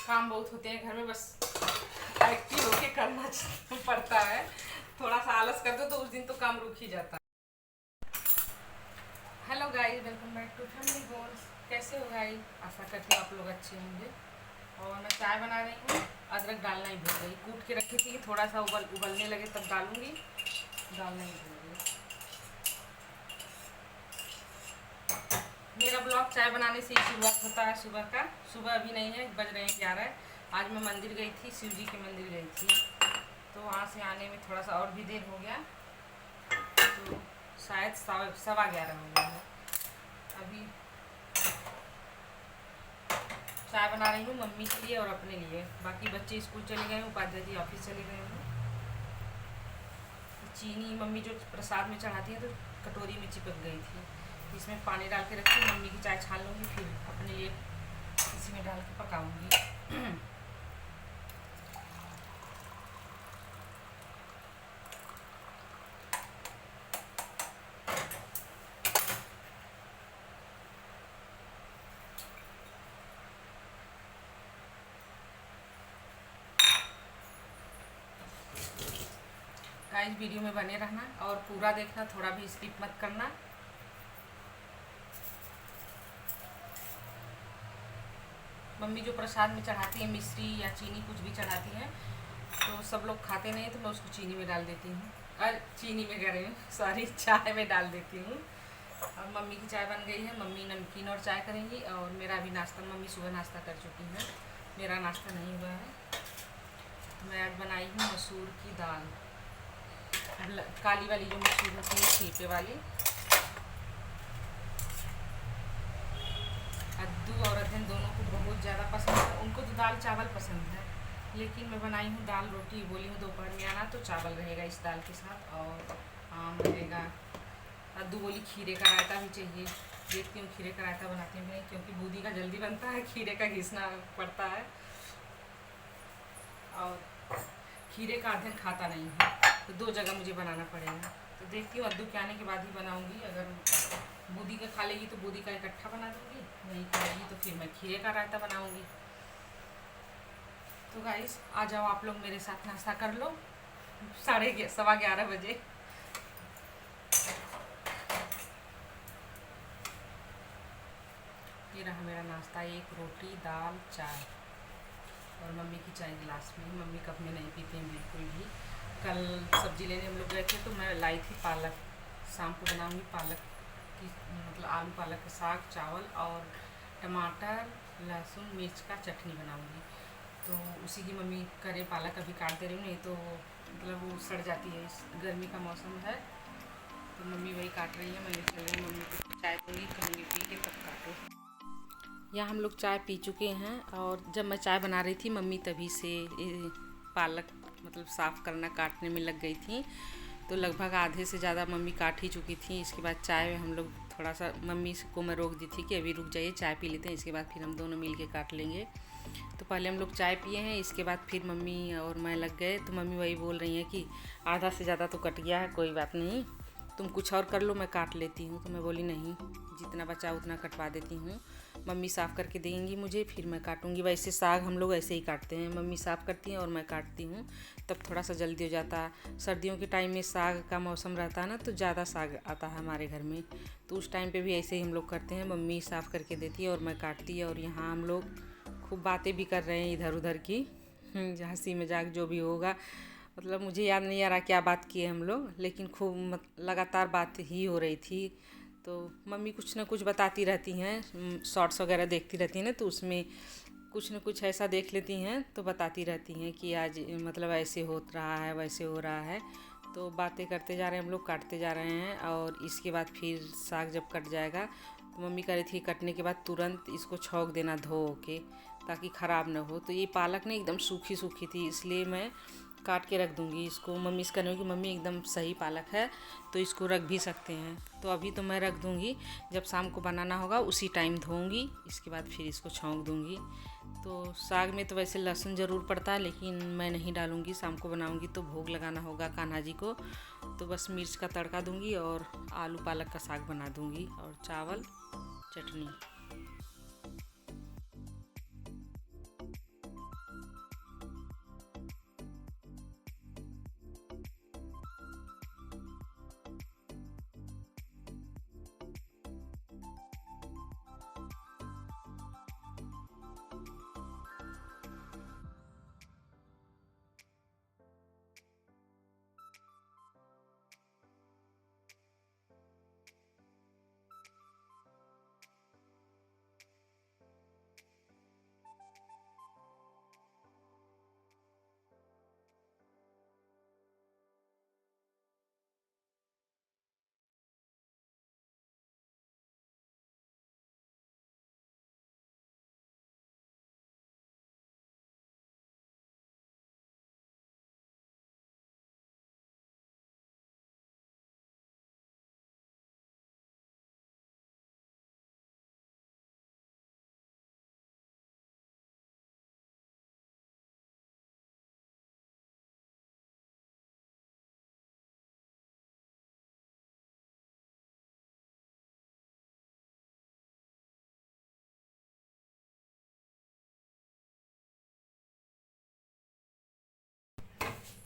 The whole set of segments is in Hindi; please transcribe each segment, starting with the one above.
काम बहुत होते हैं घर में, बस एक्टिव होके करना पड़ता है। थोड़ा सा आलस कर दो तो उस दिन तो काम रुक ही जाता है। Hello guys, welcome back to family goals. कैसे हो गाइस? आशा करती हूँ आप लोग अच्छे होंगे। और मैं चाय बना रही हूँ। अदरक डालना ही भूल गई, कूट के रखी थी, थोड़ा सा उबलने लगे तब डालूंगी, डालना ही भूल गई। मेरा ब्लॉग चाय बनाने से ही शुरुआत होता है सुबह का। सुबह अभी नहीं है, बज रहे हैं 11। आज मैं मंदिर गई थी, शिव जी के मंदिर गई थी, तो वहाँ से आने में थोड़ा सा और भी देर हो गया, तो शायद 11:15 हो गया है। अभी चाय बना रही हूँ मम्मी के लिए और अपने लिए। बाकी बच्चे स्कूल चले गए हैं, उपाध्याय जी ऑफिस चले गए हैं। चीनी मम्मी जो प्रसाद में चढ़ाती है तो कटोरी में चिपक गई थी, इसमें पानी डाल के रखी। मम्मी की चाय छान लूँगी, फिर अपने लिए इसी में डाल के पकाऊँगी। गाइस, वीडियो में बने रहना और पूरा देखना, थोड़ा भी स्किप मत करना। मम्मी जो प्रसाद में चढ़ाती है, मिश्री या चीनी कुछ भी चढ़ाती हैं, तो सब लोग खाते नहीं, तो मैं उसको चीनी में डाल देती हूँ। और चीनी में कह रही हूँ, सॉरी, चाय में डाल देती हूँ। अब मम्मी की चाय बन गई है, मम्मी नमकीन और चाय करेंगी। और मेरा भी नाश्ता, मम्मी सुबह नाश्ता कर चुकी है, मेरा नाश्ता नहीं हुआ है। मैं आज बनाई हूँ मसूर की दाल, काली वाली जो मसूर होती है, छिलके वाली। अद्दू और अदहन दोनों को बहुत ज़्यादा पसंद है, उनको तो दाल चावल पसंद है, लेकिन मैं बनाई हूँ दाल रोटी। बोली हूँ दोपहर में आना तो चावल रहेगा इस दाल के साथ और आम रहेगा। अद्दू बोली खीरे का रायता भी चाहिए, देखती हूँ खीरे का रायता बनाती हूँ नहीं, क्योंकि बूंदी का जल्दी बनता है, खीरे का घिसना पड़ता है और खीरे का अदहन खाता नहीं है, तो 2 जगह मुझे बनाना पड़ेगा। तो देखती हूँ अद्दू के आने के बाद ही बनाऊँगी। अगर बूंदी का खा लेगी तो बूंदी का इकट्ठा बना दूँगी, नहीं खाएगी तो फिर मैं खीरे का रायता बनाऊँगी। तो गाइस, आ जाओ आप लोग मेरे साथ, नाश्ता कर लो 11:15 बजे। ये रहा मेरा नाश्ता, एक रोटी, दाल, चाय और मम्मी की चाय गिलास में। मम्मी कप में नहीं पीती हैं बिल्कुल भी। कल सब्जी लेने हम लोग गए थे तो मैं लाई थी पालक, शाम को बनाऊंगी पालक की, मतलब आलू पालक का साग, चावल और टमाटर लहसुन मिर्च का चटनी बनाऊंगी। तो उसी की मम्मी करे पालक अभी काट दे रही हूँ, नहीं तो मतलब वो सड़ जाती है, इस गर्मी का मौसम है, तो मम्मी वही काट रही है। मैं ले चल रही हूँ मम्मी को चाय दूँगी, कहूँगी पी के तब काटो। यहाँ हम लोग चाय पी चुके हैं और जब मैं चाय बना रही थी मम्मी तभी से पालक मतलब साफ़ करना काटने में लग गई थी, तो लगभग आधे से ज़्यादा मम्मी काट ही चुकी थी। इसके बाद चाय हम लोग थोड़ा सा, मम्मी को मैं रोक दी थी कि अभी रुक जाइए, चाय पी लेते हैं, इसके बाद फिर हम दोनों मिल के काट लेंगे। तो पहले हम लोग चाय पिए हैं, इसके बाद फिर मम्मी और मैं लग गए। तो मम्मी वही बोल रही हैं कि आधा से ज़्यादा तो कट गया है, कोई बात नहीं, तुम कुछ और कर लो, मैं काट लेती हूँ। तो मैं बोली नहीं, जितना बचा उतना कटवा देती हूँ, मम्मी साफ़ करके देंगी मुझे, फिर मैं काटूँगी। वैसे साग हम लोग ऐसे ही काटते हैं, मम्मी साफ़ करती हैं और मैं काटती हूँ, तब थोड़ा सा जल्दी हो जाता है। सर्दियों के टाइम में साग का मौसम रहता है ना, तो ज़्यादा साग आता है हमारे घर में, तो उस टाइम पे भी ऐसे ही हम लोग करते हैं, मम्मी साफ़ करके देती है और मैं काटती है। और यहाँ हम लोग खूब बातें भी कर रहे हैं इधर उधर की, हंसी मजाक जो भी होगा, मतलब मुझे याद नहीं आ रहा क्या बात किए हम लोग, लेकिन खूब लगातार बात ही हो रही थी। तो मम्मी कुछ ना कुछ बताती रहती हैं, शॉर्ट्स वगैरह देखती रहती हैं ना, तो उसमें कुछ न कुछ ऐसा देख लेती हैं तो बताती रहती हैं कि आज मतलब ऐसे हो रहा है, वैसे हो रहा है। तो बातें करते जा रहे हैं हम लोग, काटते जा रहे हैं। और इसके बाद फिर साग जब कट जाएगा तो मम्मी कह रही थी कटने के बाद तुरंत इसको छौंक देना धो के, ताकि ख़राब ना हो। तो ये पालक ना एकदम सूखी सूखी थी, इसलिए मैं काट के रख दूँगी इसको। मम्मी से कहूँगी कि मम्मी एकदम सही पालक है, तो इसको रख भी सकते हैं। तो अभी तो मैं रख दूँगी, जब शाम को बनाना होगा उसी टाइम धोऊँगी, इसके बाद फिर इसको छौंक दूँगी। तो साग में तो वैसे लहसुन ज़रूर पड़ता है, लेकिन मैं नहीं डालूँगी, शाम को बनाऊँगी तो भोग लगाना होगा कान्हा जी को, तो बस मिर्च का तड़का दूँगी और आलू पालक का साग बना दूँगी और चावल चटनी।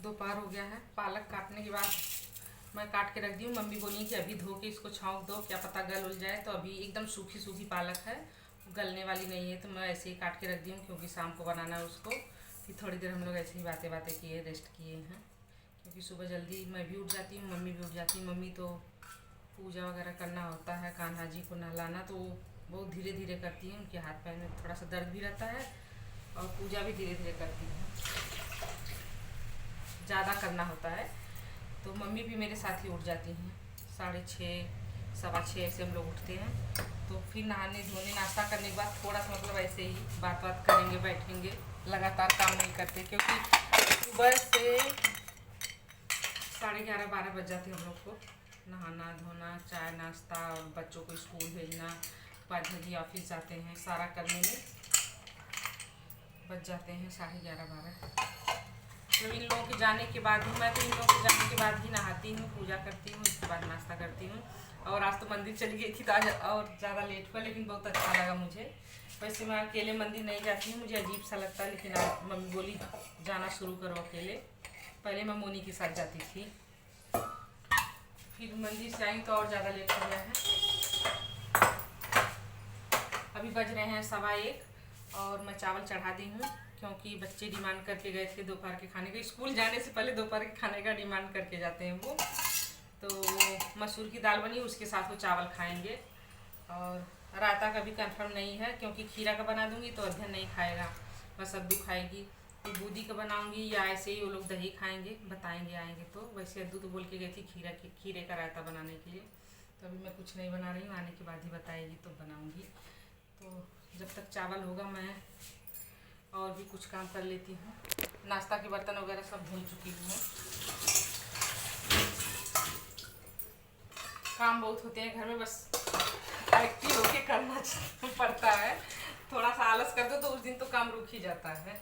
दोपहर हो गया है। पालक काटने के बाद मैं काट के रख दी हूँ। मम्मी बोली कि अभी धो के इसको छौंक दो, क्या पता गल उल जाए। तो अभी एकदम सूखी सूखी पालक है, गलने वाली नहीं है, तो मैं ऐसे ही काट के रख दी हूँ क्योंकि शाम को बनाना है उसको। फिर थोड़ी देर हम लोग ऐसे ही बातें बातें किए, रेस्ट किए हैं, क्योंकि सुबह जल्दी मैं भी उठ जाती हूँ, मम्मी भी उठ जाती है। मम्मी तो पूजा वगैरह करना होता है, कान्हा जी को नहलाना, तो बहुत धीरे धीरे करती हैं। उनके हाथ पैर में थोड़ा सा दर्द भी रहता है और पूजा भी धीरे धीरे करती हैं, ज़्यादा करना होता है। तो मम्मी भी मेरे साथ ही उठ जाती हैं, 6:30 6:15 ऐसे हम लोग उठते हैं। तो फिर नहाने धोने नाश्ता करने के बाद थोड़ा सा मतलब ऐसे ही बात करेंगे, बैठेंगे, लगातार काम नहीं करते, क्योंकि सुबह से 11:30 12 बज जाते हैं हम लोग को। नहाना धोना, चाय नाश्ता और बच्चों को स्कूल भेजना, 5 बजे ऑफिस जाते हैं, सारा करने में बच जाते हैं 11:30 12। तो इन लोगों के जाने के बाद ही, मैं तो इन लोगों के जाने के बाद ही नहाती हूँ, पूजा करती हूँ, इसके बाद नाश्ता करती हूँ। और आज तो मंदिर चली गई थी तो आज और ज़्यादा लेट हुआ, लेकिन बहुत अच्छा लगा मुझे। वैसे मैं अकेले मंदिर नहीं जाती हूँ, मुझे अजीब सा लगता है, लेकिन आज मम्मी बोली जाना शुरू करो अकेले। पहले मैं मोनी के साथ जाती थी, फिर मंदिर से आई तो और ज़्यादा लेट हो गया है। अभी बज रहे हैं 1:15 और मैं चावल चढ़ा दी हूँ, क्योंकि बच्चे डिमांड करके गए थे दोपहर के खाने का। स्कूल जाने से पहले दोपहर के खाने का डिमांड करके जाते हैं वो। तो मसूर की दाल बनी, उसके साथ वो चावल खाएंगे। और रायता का भी कंफर्म नहीं है, क्योंकि खीरा का बना दूंगी तो अध्ययन नहीं खाएगा, बस अद्दू खाएगी। तो बूंदी का बनाऊंगी या ऐसे ही वो लोग दही खाएंगे, बताएंगे आएंगे तो। वैसे अद्दू तो बोल के गई थी खीरे का रायता बनाने के लिए। तो अभी मैं कुछ नहीं बना रही हूँ, आने के बाद ही बताएगी तो बनाऊंगी। तो जब तक चावल होगा मैं और भी कुछ काम कर लेती हूँ। नाश्ता के बर्तन वगैरह सब धुल चुकी हूँ। काम बहुत होते हैं घर में, बस एक्टिव होके करना पड़ता है। थोड़ा सा आलस कर दो तो उस दिन तो काम रुक ही जाता है।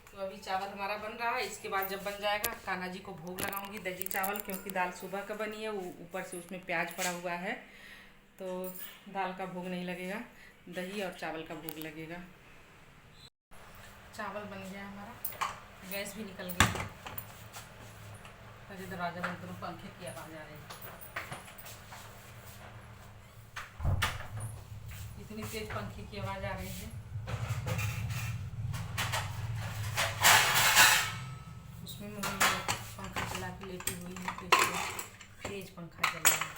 तो अभी चावल हमारा बन रहा है, इसके बाद जब बन जाएगा कान्हा जी को भोग लगाऊंगी दही चावल, क्योंकि दाल सुबह का बनी है, ऊपर से उसमें प्याज पड़ा हुआ है, तो दाल का भोग नहीं लगेगा, दही और चावल का भोग लगेगा। चावल बन गया हमारा, गैस भी निकल गई। अरे दरवाजा बंद करूँ, पंखे की आवाज़ आ रही है, इतनी तेज पंखे की आवाज़ आ रही है। उसमें मम्मी पंखा चला के लेटी हुई है, तो तेज पंखा चल रहा है।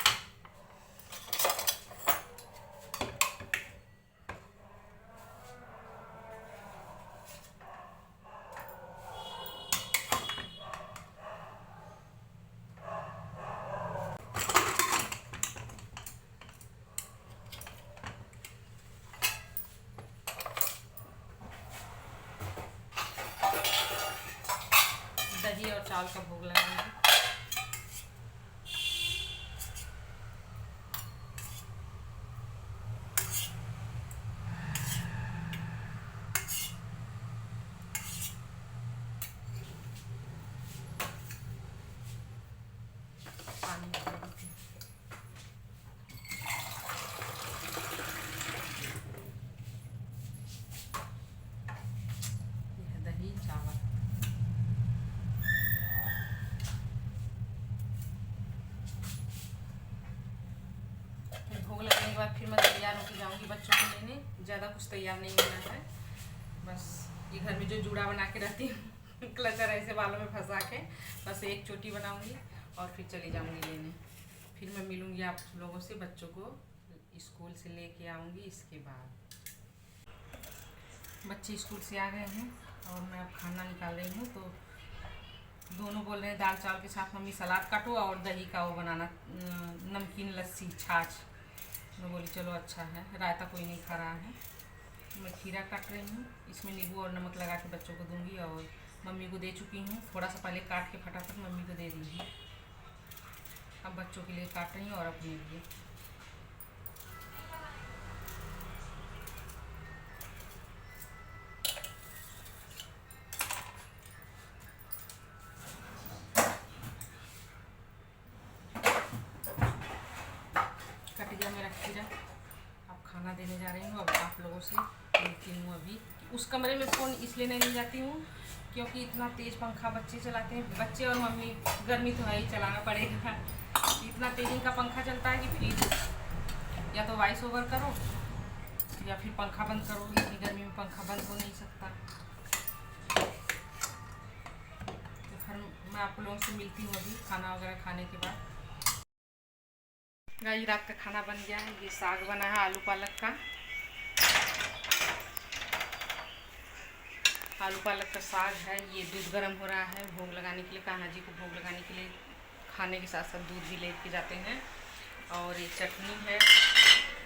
दही और चावल का भोग लगाएंगे। पानी दही चावल। भोग लगने के बाद फिर मैं तैयार होकर जाऊंगी बच्चों को लेने। ज़्यादा कुछ तैयार नहीं होना है, बस ये घर में जो जूड़ा बना के रहती हूँ क्लचर ऐसे बालों में फंसा के, बस एक चोटी बनाऊंगी और फिर चली जाऊंगी लेने। फिर मैं मिलूंगी आप लोगों से, बच्चों को स्कूल से लेके आऊंगी। इसके बाद बच्चे स्कूल से आ गए हैं और मैं अब खाना निकाल रही हूँ। तो दोनों बोल रहे हैं दाल चावल के साथ मम्मी सलाद काटो और दही का वो बनाना, नमकीन लस्सी छाछ। मैं बोली चलो अच्छा है, रायता कोई नहीं खा रहा है। मैं खीरा काट रही हूँ, इसमें नींबू और नमक लगा के बच्चों को दूंगी, और मम्मी को दे चुकी हूँ। थोड़ा सा पहले काट के फटाफट मम्मी को दे दी है। अब बच्चों के लिए काट रही हूँ और अपने लिए। कट गया मेरा खीरा। अब खाना देने जा रही हूँ। अब आप लोगों से मिलती हूँ अभी उस कमरे में फ़ोन इसलिए नहीं ले जाती हूँ क्योंकि इतना तेज़ पंखा बच्चे चलाते हैं, बच्चे और मम्मी, गर्मी तो है ही, चलाना पड़ेगा। इतना तेज़ इनका पंखा चलता है कि फिर या तो वॉइस ओवर करो या फिर पंखा बंद करो। इतनी गर्मी में पंखा बंद हो नहीं सकता। तो फिर मैं आप लोगों से मिलती हूँ अभी खाना वगैरह खाने के बाद। गाइस रात का खाना बन गया है। ये साग बना है आलू पालक का। आलू पालक का साग है। ये दूध गर्म हो रहा है भोग लगाने के लिए, कान्हा जी को भोग लगाने के लिए खाने के साथ साथ दूध भी लेके जाते हैं। और ये चटनी है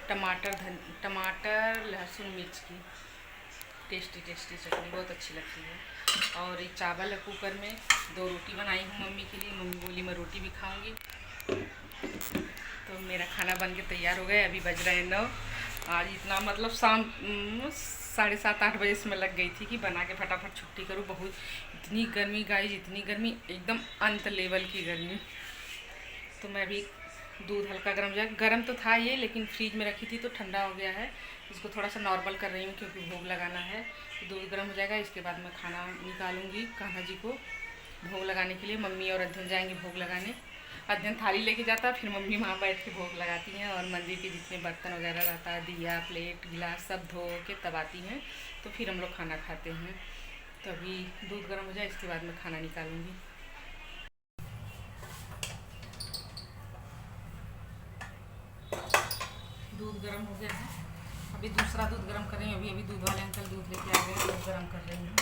टमाटर लहसुन मिर्च की, टेस्टी टेस्टी चटनी, बहुत अच्छी लगती है। और ये चावल है कुकर में, 2 रोटी बनाई हूँ मम्मी के लिए। मम्मी बोली मैं रोटी भी खाऊंगी। तो मेरा खाना बन के तैयार हो गया। अभी बज रहे हैं 9। आज इतना मतलब शाम 7:30-8 बजे से मैं लग गई थी कि बना के फटाफट छुट्टी करूँ। बहुत इतनी गर्मी गाइस, इतनी गर्मी, एकदम अंत लेवल की गर्मी। तो मैं भी दूध हल्का गर्म हो जाए, गर्म तो था ये, लेकिन फ्रीज में रखी थी तो ठंडा हो गया है। इसको थोड़ा सा नॉर्मल कर रही हूँ क्योंकि भोग लगाना है। तो दूध गर्म हो जाएगा, इसके बाद मैं खाना निकालूंगी कान्हा जी को भोग लगाने के लिए। मम्मी और अध्ययन जाएंगे भोग लगाने। अध्ययन थाली लेके जाता है, फिर मम्मी वहाँ बैठ के भोग लगाती हैं। और मंदिर के जितने बर्तन वगैरह रहता है, दिया प्लेट गिलास सब धो के तब आती हैं। तो फिर हम लोग खाना खाते हैं। तो अभी दूध गर्म हो जाए, इसके बाद मैं खाना निकालूंगी। दूध गर्म हो गया है, अभी दूसरा दूध गर्म कर रही हूँ। अभी दूध वाले अंकल दूध लेके आ गए, दूध गर्म कर रही हूँ।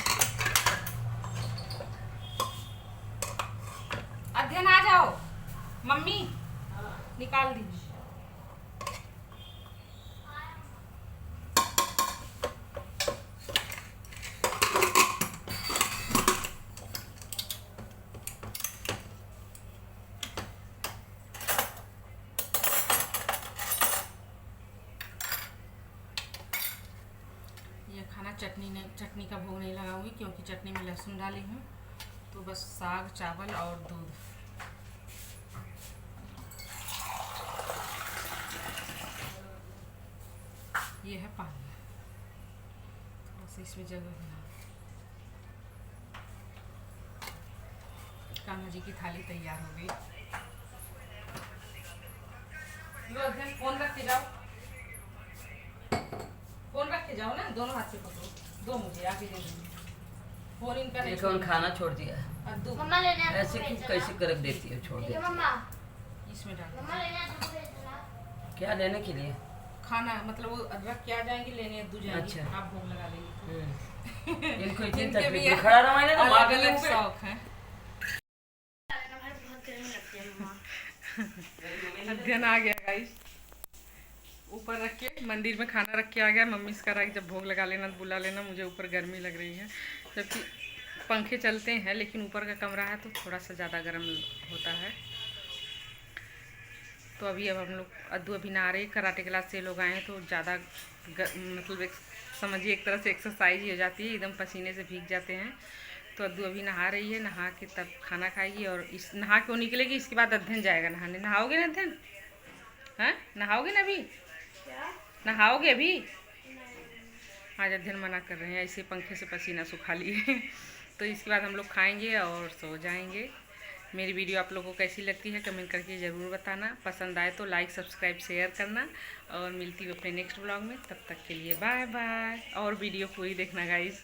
अध्ययन आ जाओ, मम्मी निकाल दीजिए। ये खाना चटनी का भोग नहीं लगाऊंगी क्योंकि चटनी में लहसुन डाली हूँ। तो बस साग चावल और दूध। ये है पानी, थोड़ा सा इसमें जगह बना। कान्हा जी की थाली तैयार हो गई। लो अध्ययन, फोन रख के जाओ, फोन रख के जाओ ना, दोनों हाथ से पकड़ो। दो मुझे आगे दे दूँगी। फोन इनका नहीं। कौन खाना छोड़ दिया मम्मा लेने ऐसे क्यों, कैसे कर देती है, छोड़ देती है। मम्मा इसमें डाल मम्मा लेने क्या लेने के लिए? खाना, मतलब वो रख के आ जाएंगे लेने, दू जाएंगे। अच्छा। आप भोग लगा लेंगे। इनको इतनी इनके भी तकलीफ खड़ा रहा है ना, अलग अलग शौक है। बहुत गर्मी लगती है मम्मा। अध्ययन आ गया गाइस, ऊपर रख के मंदिर में खाना रख के आ गया। मम्मी से करा कि जब भोग लगा लेना तो बुला लेना, मुझे ऊपर गर्मी लग रही है। जबकि पंखे चलते हैं लेकिन ऊपर का कमरा है तो थोड़ा सा ज़्यादा गर्म होता है। तो अभी अब हम लोग अद्दू अभी नहा रहे, कराटे क्लास से लोग आए हैं तो ज़्यादा मतलब समझिए एक तरह से एक्सरसाइज ही हो जाती है, एकदम पसीने से भीग जाते हैं। तो अद्दू अभी नहा रही है, नहा के तब खाना खाएगी। और इस नहा के वो निकलेगी, इसके बाद अध्ययन जाएगा नहाने। नहाओगे ना अध्ययन? हाँ नहाओगे ना अभी? नहाओगे अभी? आज अध्ययन मना कर रहे हैं, ऐसे पंखे से पसीना सुखा लिए। तो इसके बाद हम लोग खाएंगे और सो जाएंगे। मेरी वीडियो आप लोगों को कैसी लगती है कमेंट करके ज़रूर बताना। पसंद आए तो लाइक सब्सक्राइब शेयर करना। और मिलती हूँ अपने नेक्स्ट ब्लॉग में, तब तक के लिए बाय बाय। और वीडियो पूरी देखना गाइस।